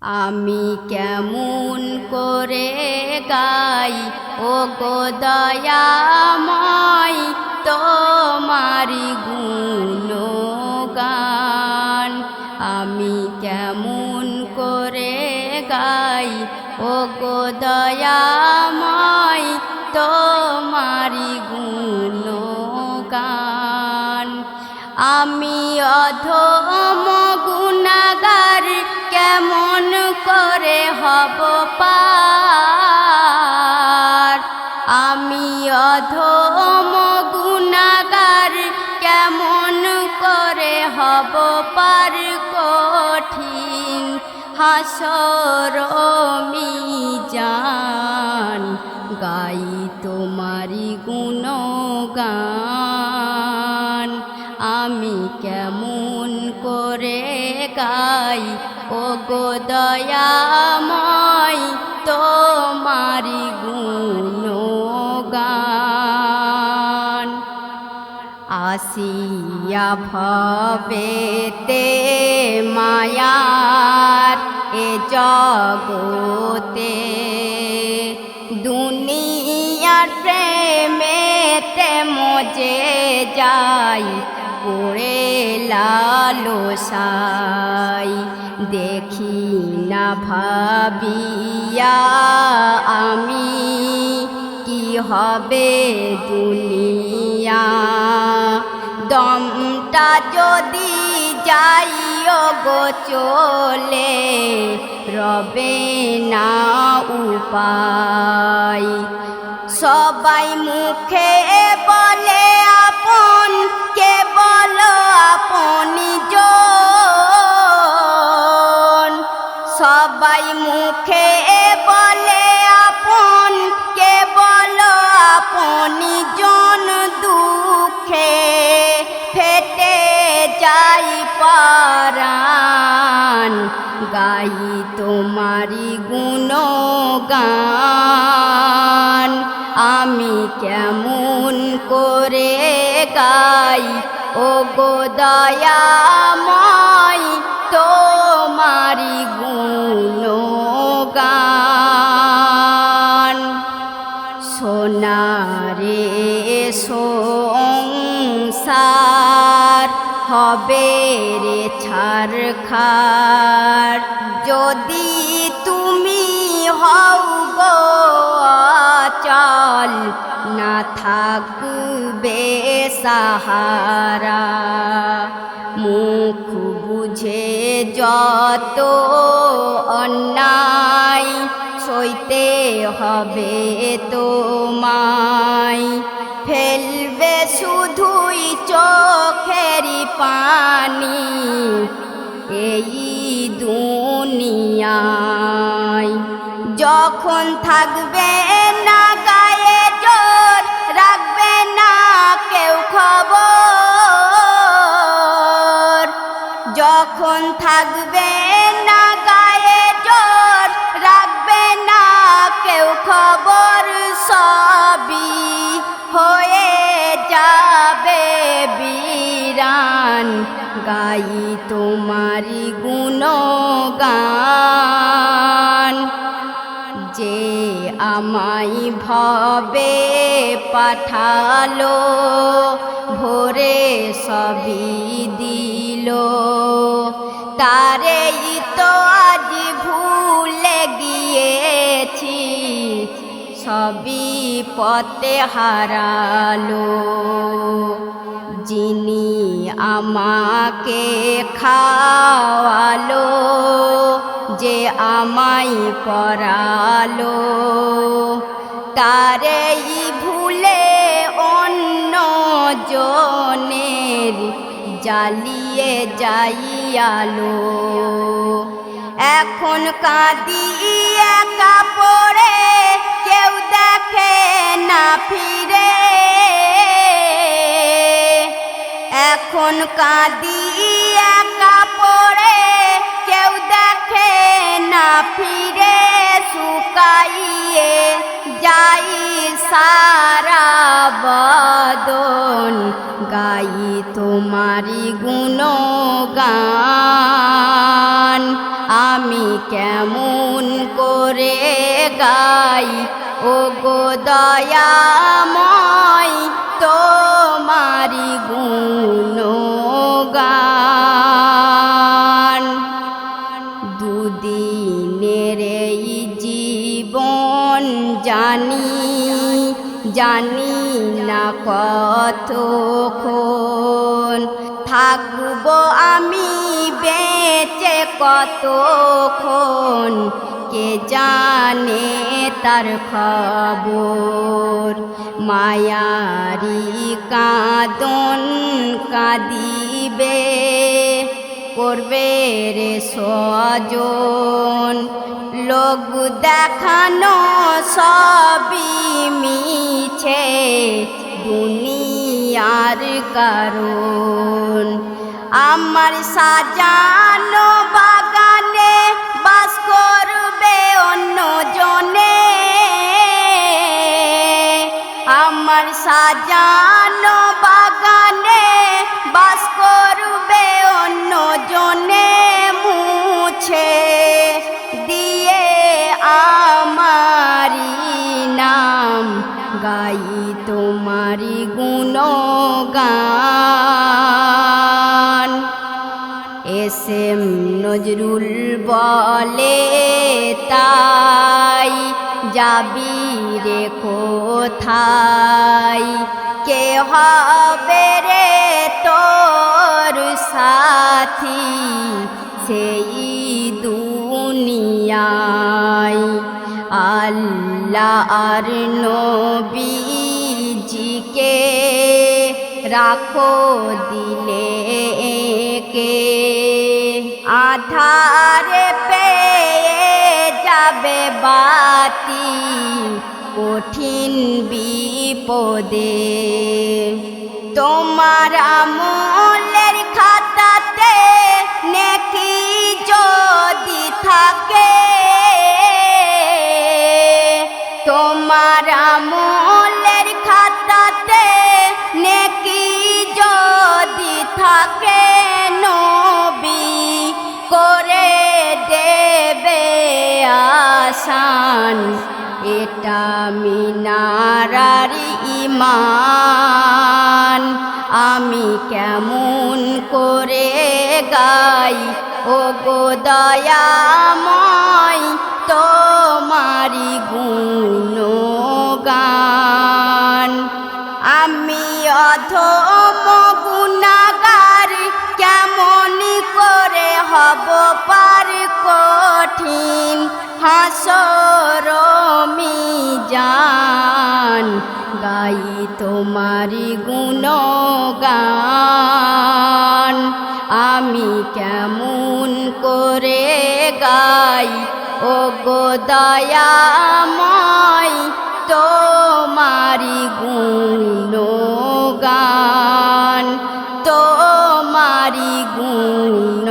আমি কেমন করে গাই ও গো দয়াময় তোমারি গুণগান। আমি কেমন করে গাই ও গো দয়াময় তোমারি গুণগান। আমি অধম গুনাহগার কেমন করে হব পার। আমি অধম গুনাহগার কেমন করে হব পার। কঠিন হাসর মিজান গাই তোমারি গুণগান। আমি কেমন করে গাই ও গো দয়াময় তোমারি গুণগান। আসিয়া ভবেতে মায়ার এ জগতে, দুনিয়ার প্রেমেতে মজে যাই পড়ে লালসাই। দেখি না ভাবিয়া আমি কি হবে দুনিয়া। দমটা যদি যাইও গো চলে রবে না উপায়। সবাই মুখে বলে আপন, কে বলো আপনজন। সবাই মুখে বলে আপন, কে বলো আপনজন। দুঃখে ফেটে যাই পরাণ গাই তোমারি গুণগান। আমি কেমন করে গাই ও গো দয়াময় তোমারি গুণগান। সোনারে সংসার হবে রে ছারখার, যদি তুমি হও গো অচল না থাকবে সাহারা। মুখ বুঝে যত অন্যায় সইতে হবে তোমায়। ফেলবে শুধুই চোখেরই পানি এই দুনিয়ায়। যখন থাকবে না গায়ে জোর রাখবে না কেউ খবর। যখন থাকবে না গায়ে জোর রাখবে না কেউ খবর। সবই হয়ে যাবে বিরান গাই তোমারি গুণগান। যে আমায় ভবে পাঠালো ভোরে সবই দিল, তারেই তো আজ ভুলে গিয়েছি সবই পথে হারালো। যিনি আমাকে খাওয়ালো, যে আমায় পরালো, তারেই ভুলে অন্য জনের জ্বালিয়ে যাইয়ালো। এখন কাঁদি একা পড়ে কেউ দেখে না ফিরে। এখন কাঁদি একা পড়ে কেউ দেখে না ফিরে। শুকাইয়ে যাই সারা বদন, গাই তোমারি গুণগান। আমি কেমন করে গাই ওগো দয়াময় তোমারি গুণগান। দুদিনের এই জীবন জানি না কতক্ষণ থাকবো আমি বেঁচে, কতক্ষণ কে জানে তার খবর। মায়ারি কাঁদন কাঁদিবে করবে রে স্বজন, লোক দেখানো সবই মিছে দুনিয়ার কারণ। আমার সাজানো বাগানে বাস করবে অন্য জনে, আমার সাজানো বাগানে বাস করবে অন্য জনে, মুছে দিয়ে আমারি নাম গাই তোমারি গুণগান। এসএম নজরুল বলে তাই যাবি রে কোথায়, কে হবে রে তোর সাথী সেই দুনিয়ায়। আল্লাহ আর নবীজিকে রাখো দিলে কে, আধারে পেয়ে যাবে বাতি কঠিন বিপদে। তোমার আমলের খাতাতে নেকি যদি থাকে, তোমার আমলের খাতাতে নেকি যদি থাকে, নবী করে দেবে আসান। এটা মিনারার ঈমান। আমি কেমন করে গাই ওগো দয়াময় তোমারি গুণগান। আমি অধম গুনাহগার কেমন করে হব পার কঠিন হাসর মিজান, গাই তোমারি গুণগান। আমি কেমন করে গাই ওগো দয়াময় তোমারি গুণগান, তোমারি গুণ